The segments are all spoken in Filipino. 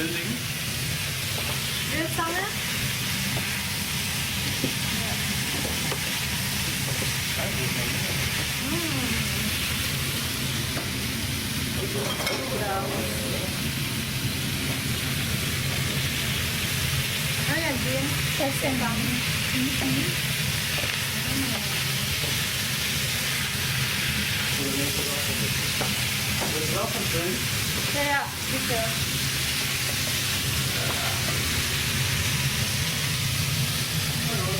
building. Real summer? Ano yan, Jim? Chefs and ramen. Kaya, dito.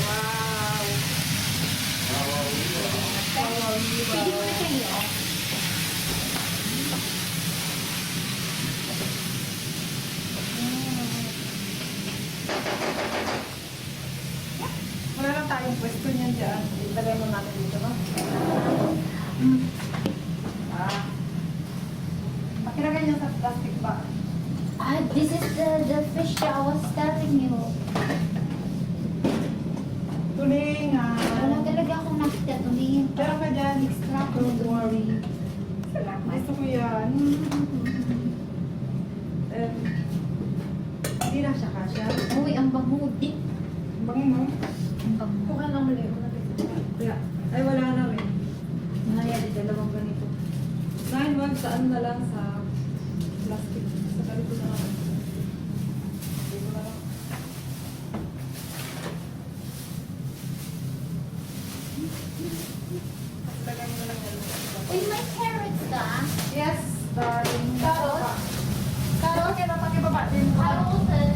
Wow. Pwede mo na kayo. Wala lang tayong pwesto niyan dyan. Ilagay mo natin dito, no? Pakilagay niya sa plastic bag. This is the fish that I was telling you. Tulingan. Wala talaga akong nakita tuloy. Pero ka dyan, extra. Don't worry. Salamat. Gusto ko yan. Hindi na siya kasya. Uy, ang bango. Di. Bangin mo. Ang bango. Kuha lang muli. Kaya, ay wala na rin. Mahal dalawang ganito. 9 months, saan na lang sa plastic. Sa kalito na lang. Dito na lang. Lagay mo na lang yan. Uy, may carrots ka? Yes, darling. Carrot? Carrot, kaya napag-ibaba din. Carrots.